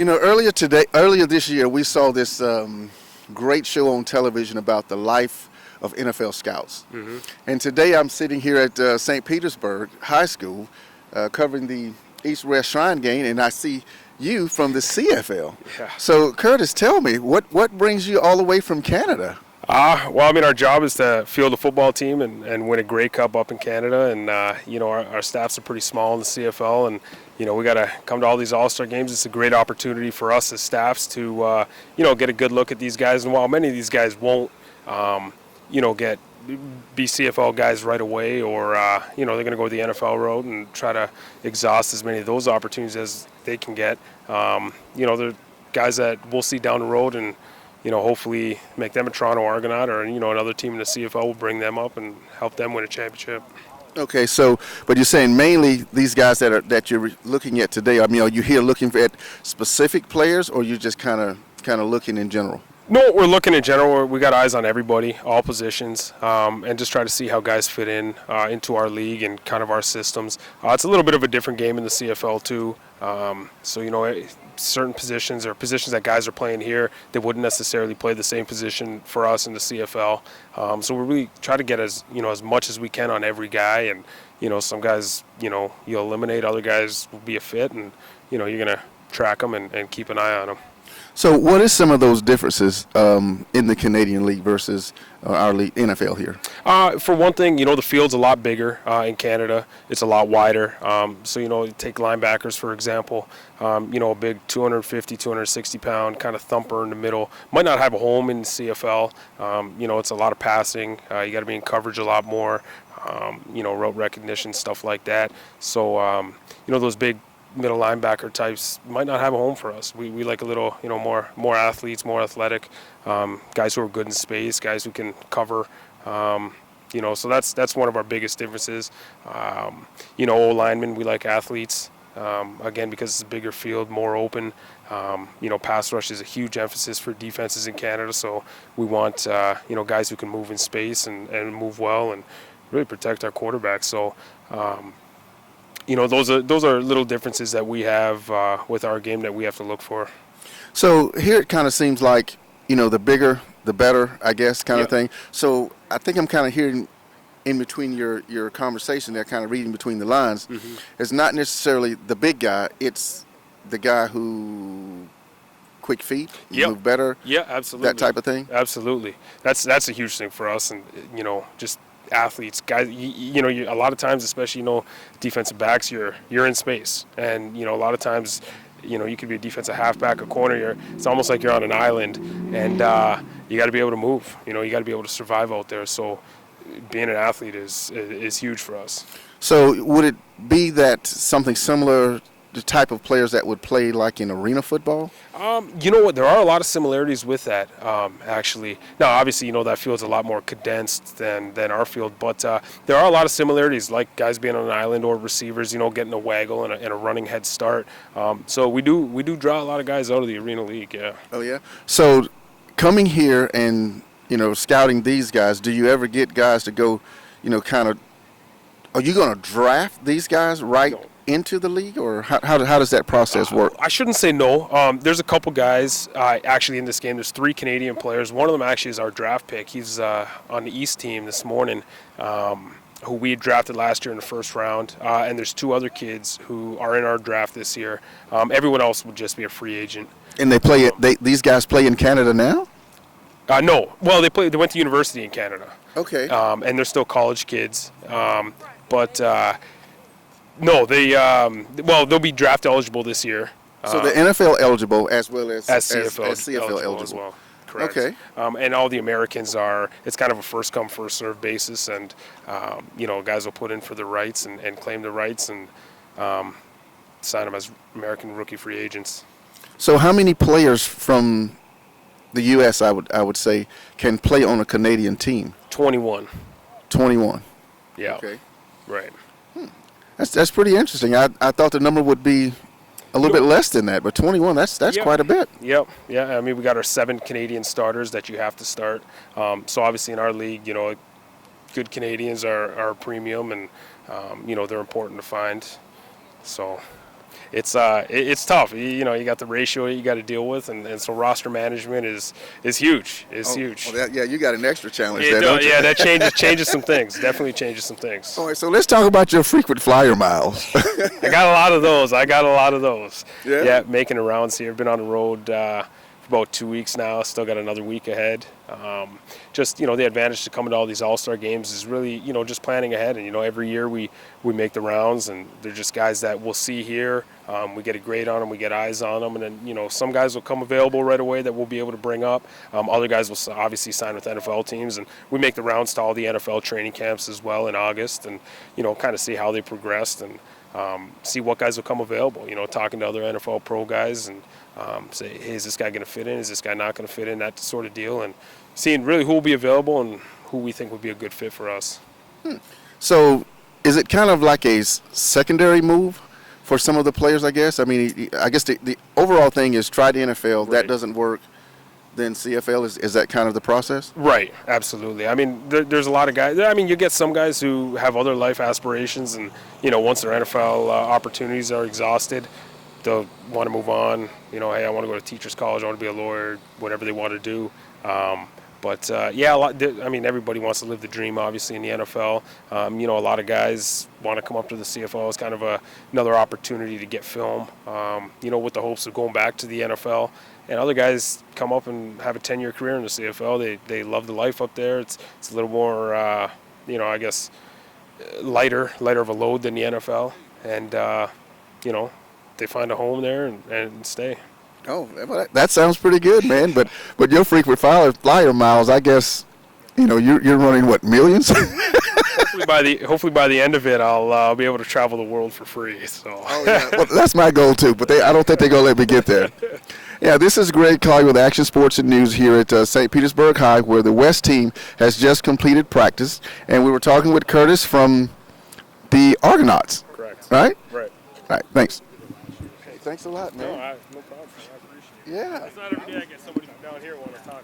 Earlier this year, we saw this great show on television about the life of NFL scouts. Mm-hmm. And today I'm sitting here at St. Petersburg High School covering the East-West Shrine game, and I see you from the CFL. Yeah. So, Curtis, tell me, what brings you all the way from Canada? Well, I mean, our job is to field a football team and win a Grey Cup up in Canada. And, our staffs are pretty small in the CFL. And, we got to come to all these All-Star games. It's a great opportunity for us as staffs to, get a good look at these guys. And while many of these guys won't, be CFL guys right away, or they're going to go the NFL road and try to exhaust as many of those opportunities as they can get. They're guys that we'll see down the road, and hopefully make them a Toronto Argonaut, or another team in the CFL will bring them up and help them win a championship. Okay, so but you're saying mainly these guys that you're looking at today. I mean, are you here looking at specific players, or you just kind of looking in general? No, we're looking in general. We got eyes on everybody, all positions, and just try to see how guys fit into our league and kind of our systems. It's a little bit of a different game in the CFL too. Certain positions or positions that guys are playing here, they wouldn't necessarily play the same position for us in the CFL. So we really try to get as much as we can on every guy, and some guys you'll eliminate, other guys will be a fit, and you're gonna track them and keep an eye on them. So what is some of those differences in the Canadian League versus our league, NFL here? For one thing, the field's a lot bigger in Canada. It's a lot wider. Take linebackers, for example. A big 250, 260-pound kind of thumper in the middle. Might not have a home in the CFL. It's a lot of passing. You got to be in coverage a lot more. Route recognition, stuff like that. So, those big middle linebacker types might not have a home for us. We like a little, more athletes, more athletic, guys who are good in space, guys who can cover. So that's one of our biggest differences. O-linemen, we like athletes, again, because it's a bigger field, more open. Pass rush is a huge emphasis for defenses in Canada, so we want, guys who can move in space and move well and really protect our quarterbacks. So, those are little differences that we have with our game that we have to look for. So here it kind of seems like, the bigger, the better, I guess, kind of thing. So I think I'm kind of hearing in between your conversation there, kind of reading between the lines. Mm-hmm. It's not necessarily the big guy. It's the guy who quick feet, move better. Yeah, absolutely. That type of thing. Absolutely. That's a huge thing for us, and just athletes, guys. A lot of times, especially defensive backs, you're in space, and a lot of times, you could be a defensive halfback, a corner. It's almost like you're on an island, and you got to be able to move. You got to be able to survive out there. So, being an athlete is huge for us. So, would it be that something similar? The type of players that would play like in arena football? You know what? There are a lot of similarities with that, actually. Now, obviously, that field's a lot more condensed than our field, but there are a lot of similarities, like guys being on an island or receivers, getting a waggle and a running head start. So we do draw a lot of guys out of the arena league, yeah. Oh, yeah? So coming here and, scouting these guys, do you ever get guys to go, are you going to draft these guys into the league, or how does that process work? I shouldn't say no. There's a couple guys actually in this game. There's 3 Canadian players. One of them actually is our draft pick. He's on the East team this morning, who we drafted last year in the first round. And there's 2 other kids who are in our draft this year. Everyone else would just be a free agent. And these guys play in Canada now? No. Well, they went to university in Canada. Okay. And they're still college kids. No, they'll be draft eligible this year. So they're NFL eligible as well as CFL eligible as well. Correct. Okay. And all the Americans it's kind of a first come, first served basis, and guys will put in for the rights and claim the rights and sign them as American rookie free agents. So how many players from the U.S. I would say can play on a Canadian team? 21. 21. Yeah. Okay. Right. That's pretty interesting. I thought the number would be a little bit less than that, but 21, that's quite a bit. Yep. Yeah. I mean, we got our 7 Canadian starters that you have to start. So obviously in our league, good Canadians are premium, and they're important to find. So. It's tough. You got the ratio you got to deal with, and so roster management is huge. It's huge. Well, yeah, you got an extra challenge It there, don't you? yeah, that changes some things. Definitely changes some things. All right, so let's talk about your frequent flyer miles. I got a lot of those. Yeah? Yeah, making the rounds here. Been on the road for about 2 weeks now. Still got another week ahead. Just the advantage to coming to all these All-Star games is really just planning ahead. And every year we make the rounds, and they're just guys that we'll see here. We get a grade on them, we get eyes on them, and then some guys will come available right away that we'll be able to bring up. Other guys will obviously sign with NFL teams, and we make the rounds to all the NFL training camps as well in August, and kind of see how they progressed and see what guys will come available. Talking to other NFL pro guys and say, hey, is this guy going to fit in? Is this guy not going to fit in? That sort of deal, and seeing really who will be available and who we think would be a good fit for us. So is it kind of like a secondary move for some of the players, I guess? I mean, I guess the overall thing is try the NFL. Right. That doesn't work. Then CFL, is that kind of the process? Right, absolutely. I mean, there's a lot of guys. I mean, you get some guys who have other life aspirations, and once their NFL opportunities are exhausted, they'll want to move on. Hey, I want to go to teachers college. I want to be a lawyer. Whatever they want to do. Yeah, everybody wants to live the dream, obviously, in the NFL. A lot of guys want to come up to the CFL as kind of another opportunity to get film, with the hopes of going back to the NFL. And other guys come up and have a 10-year career in the CFL. They love the life up there. It's a little more, I guess, lighter of a load than the NFL. And, they find a home there and stay. Oh, well, that sounds pretty good, man. But your frequent flyer miles, I guess, you're running what, millions? Hopefully by the end of it, I'll be able to travel the world for free. So. Oh, yeah. Well, that's my goal too. But I don't think they're gonna let me get there. Yeah, this is Greg Collier with Action Sports and News here at St. Petersburg High, where the West team has just completed practice, and we were talking with Curtis from the Argonauts. Correct. Right. Right. All right. Thanks. Hey, thanks a lot, man. No problem. I appreciate it. Yeah. It's not every day I get somebody from down here want to talk